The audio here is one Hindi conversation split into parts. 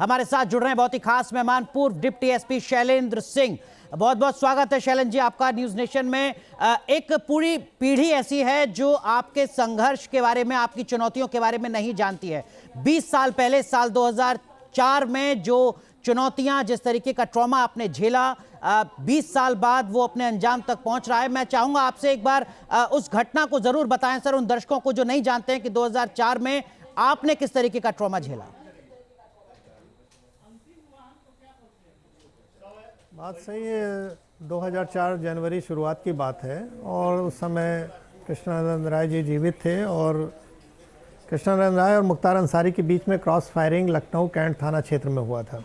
हमारे साथ जुड़ रहे हैं बहुत ही खास मेहमान, पूर्व डिप्टी एसपी शैलेंद्र सिंह। बहुत बहुत स्वागत है शैलेंद्र जी आपका न्यूज नेशन में। एक पूरी पीढ़ी ऐसी है जो आपके संघर्ष के बारे में, आपकी चुनौतियों के बारे में नहीं जानती है। 20 साल पहले, साल 2004 में जो चुनौतियां, जिस तरीके का ट्रॉमा आपने झेला, 20 साल बाद वो अपने अंजाम तक पहुंच रहा है। मैं चाहूंगा आपसे एक बार उस घटना को जरूर बताएं सर, उन दर्शकों को जो नहीं जानते हैं कि 2004 में आपने किस तरीके का ट्रॉमा झेला। बात सही है, 2004 जनवरी शुरुआत की बात है और उस समय कृष्णानंद राय जी जीवित थे और कृष्णानंद राय और मुख्तार अंसारी के बीच में क्रॉस फायरिंग लखनऊ कैंट थाना क्षेत्र में हुआ था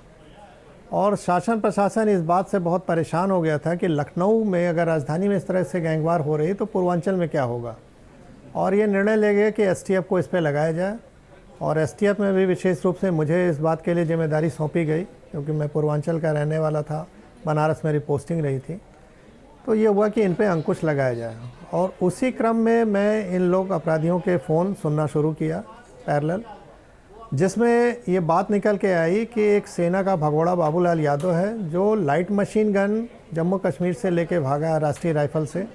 और शासन प्रशासन इस बात से बहुत परेशान हो गया था कि लखनऊ में अगर राजधानी में इस तरह से गैंगवार हो रही तो पूर्वांचल में क्या होगा। और ये निर्णय ले गया कि एसटीएफ को इस पर लगाया जाए और एसटीएफ में भी विशेष रूप से मुझे इस बात के लिए जिम्मेदारी सौंपी गई क्योंकि मैं पूर्वांचल का रहने वाला था, बनारस मेरी पोस्टिंग रही थी। तो ये हुआ कि इन पे अंकुश लगाया जाए और उसी क्रम में मैं इन लोग अपराधियों के फ़ोन सुनना शुरू किया पैरेलल, जिसमें ये बात निकल के आई कि एक सेना का भगोड़ा बाबूलाल यादव है जो light machine gun Jammu Kashmir से लेके भागा राष्ट्रीय राइफल से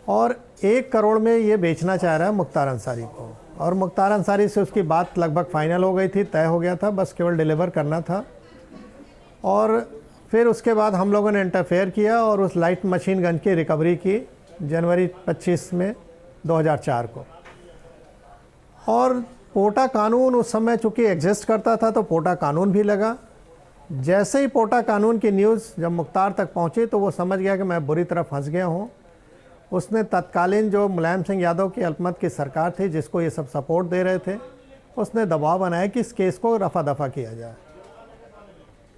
और 1 करोड़ में ये बेचना चाह रहा है मुख्तार अंसारी को। और मुख्तार अंसारी से उसकी बात लगभग फाइनल हो गई थी, तय हो गया था, बस केवल डिलीवर करना था। और फिर उसके बाद हम लोगों ने इंटरफेयर किया और उस लाइट मशीन गन की रिकवरी की जनवरी 25 में 2004 को। और पोटा कानून उस समय चूँकि एग्जिस्ट करता था तो पोटा कानून भी लगा। जैसे ही पोटा कानून की न्यूज़ जब मुख्तार तक पहुंची तो वो समझ गया कि मैं बुरी तरह फंस गया हूं। उसने तत्कालीन जो मुलायम सिंह यादव की अल्पमत की सरकार थी जिसको ये सब सपोर्ट दे रहे थे, उसने दबाव बनाया कि इस केस को रफा दफा किया जाए।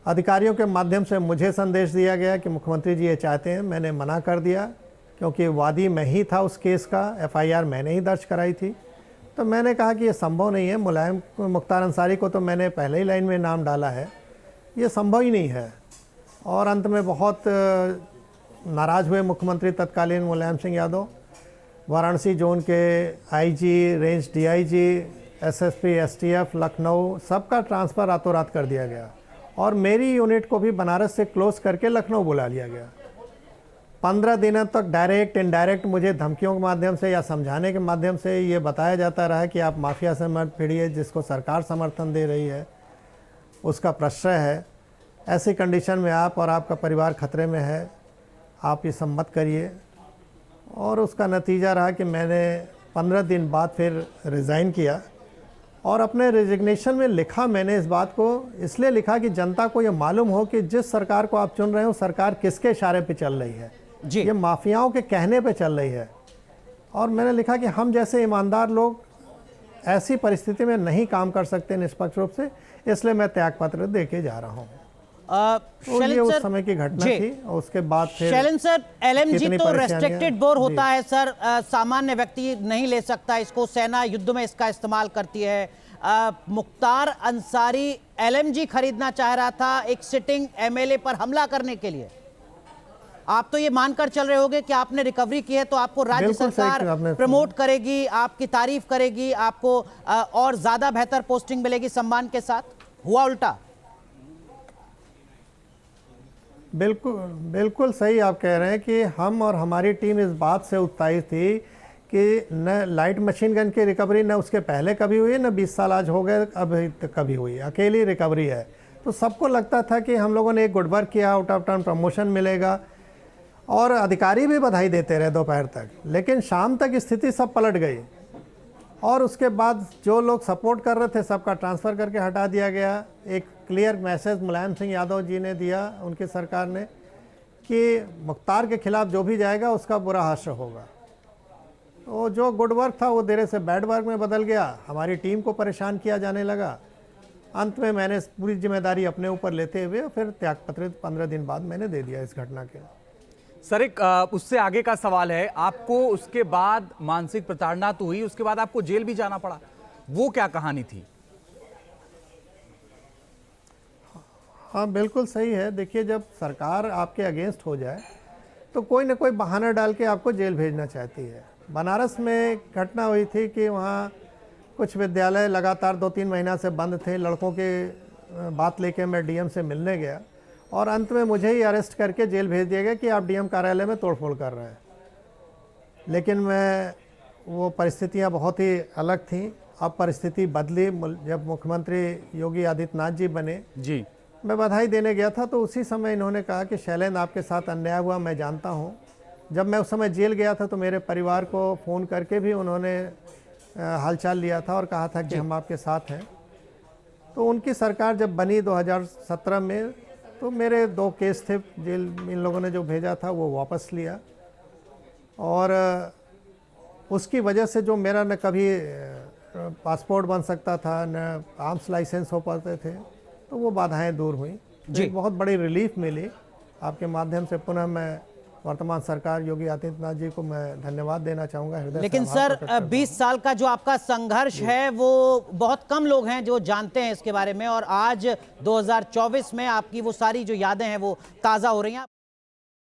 अधिकारियों के माध्यम से मुझे संदेश दिया गया कि मुख्यमंत्री जी ये चाहते हैं। मैंने मना कर दिया क्योंकि वादी मैं ही था उस केस का, एफआईआर मैंने ही दर्ज कराई थी। तो मैंने कहा कि ये संभव नहीं है, मुख्तार अंसारी को तो मैंने पहले ही लाइन में नाम डाला है, ये संभव ही नहीं है। और अंत में बहुत नाराज़ हुए मुख्यमंत्री तत्कालीन मुलायम सिंह यादव। वाराणसी जोन के IG, range DIG, SSP, STF, Lucknow सबका ट्रांसफ़र रातों रात कर दिया गया और मेरी यूनिट को भी बनारस से क्लोज करके लखनऊ बुला लिया गया। 15 दिनों तक डायरेक्ट इनडायरेक्ट मुझे धमकियों के माध्यम से या समझाने के माध्यम से ये बताया जाता रहा कि आप माफिया से मत भिड़िए, जिसको सरकार समर्थन दे रही है उसका प्रश्रय है, ऐसी कंडीशन में आप और आपका परिवार खतरे में है, आप ये सब मत करिए। और उसका नतीजा रहा कि मैंने 15 दिन बाद फिर रिज़ाइन किया और अपने रेजिग्नेशन में लिखा, मैंने इस बात को इसलिए लिखा कि जनता को ये मालूम हो कि जिस सरकार को आप चुन रहे हो सरकार किसके इशारे पे चल रही है जी। ये माफियाओं के कहने पे चल रही है। और मैंने लिखा कि हम जैसे ईमानदार लोग ऐसी परिस्थिति में नहीं काम कर सकते निष्पक्ष रूप से, इसलिए मैं त्यागपत्र दे के जा रहा हूँ। तो ये उस समय की घटना थी। और उसके बाद फिर शैलेंद्र सर, एलएमजी तो रेस्ट्रिक्टेड बोर होता है सर, सामान्य व्यक्ति नहीं ले सकता इसको, सेना युद्ध में इसका इस्तेमाल करती है। मुख्तार अंसारी एलएमजी खरीदना चाह रहा था एक सिटिंग एमएलए पर हमला करने के लिए। आप तो ये मानकर चल रहे होंगे कि आपने रिकवरी की है तो आपको राज्य सरकार प्रमोट करेगी, आपकी तारीफ करेगी, आपको और ज्यादा बेहतर पोस्टिंग मिलेगी सम्मान के साथ। हुआ उल्टा? बिल्कुल सही आप कह रहे हैं कि हम और हमारी टीम इस बात से उत्साहित थी कि न लाइट मशीन गन की रिकवरी न उसके पहले कभी हुई है, न 20 साल आज हो गए अभी तक कभी हुई, अकेली रिकवरी है। तो सबको लगता था कि हम लोगों ने एक गुड वर्क किया, आउट ऑफ टर्न प्रमोशन मिलेगा और अधिकारी भी बधाई देते रहे दोपहर तक। लेकिन शाम तक स्थिति सब पलट गई और उसके बाद जो लोग सपोर्ट कर रहे थे सबका ट्रांसफ़र करके हटा दिया गया। एक क्लियर मैसेज मुलायम सिंह यादव जी ने दिया, उनकी सरकार ने, कि मुख्तार के खिलाफ जो भी जाएगा उसका बुरा हास्य होगा। तो जो गुड वर्क था वो देर से बैड वर्क में बदल गया, हमारी टीम को परेशान किया जाने लगा। अंत में मैंने पूरी जिम्मेदारी अपने ऊपर लेते हुए फिर त्यागपत्र 15 दिन बाद मैंने दे दिया इस घटना के। सर, एक उससे आगे का सवाल है, आपको उसके बाद मानसिक प्रताड़ना तो हुई, उसके बाद आपको जेल भी जाना पड़ा, वो क्या कहानी थी? हाँ बिल्कुल सही है। देखिए, जब सरकार आपके अगेंस्ट हो जाए तो कोई ना कोई बहाना डाल के आपको जेल भेजना चाहती है। बनारस में घटना हुई थी कि वहाँ कुछ विद्यालय लगातार 2-3 महीना से बंद थे, लड़कों के बात लेके मैं डीएम से मिलने गया और अंत में मुझे ही अरेस्ट करके जेल भेज दिया गया कि आप डीएम कार्यालय में तोड़फोड़ कर रहे हैं। लेकिन मैं वो परिस्थितियां बहुत ही अलग थीं। अब परिस्थिति बदली जब मुख्यमंत्री योगी आदित्यनाथ जी बने। जी, मैं बधाई देने गया था तो उसी समय इन्होंने कहा कि शैलेंद्र आपके साथ अन्याय हुआ, मैं जानता हूं। जब मैं उस समय जेल गया था तो मेरे परिवार को फ़ोन करके भी उन्होंने हालचाल लिया था और कहा था कि हम आपके साथ हैं। तो उनकी सरकार जब बनी 2017 में तो मेरे 2 केस थे, जेल इन लोगों ने जो भेजा था वो वापस लिया और उसकी वजह से जो मेरा न कभी पासपोर्ट बन सकता था न आर्म्स लाइसेंस हो पाते थे, तो वो बाधाएं दूर हुई। जी। एक बहुत बड़ी रिलीफ मिली। आपके माध्यम से पुनः मैं वर्तमान सरकार योगी आदित्यनाथ जी को मैं धन्यवाद देना चाहूँगा, हृदय से लेकिन आभार सर प्रकट करता हूं। 20 साल का जो आपका संघर्ष है वो बहुत कम लोग हैं जो जानते हैं इसके बारे में, और आज 2024 में आपकी वो सारी जो यादें हैं वो ताज़ा हो रही हैं।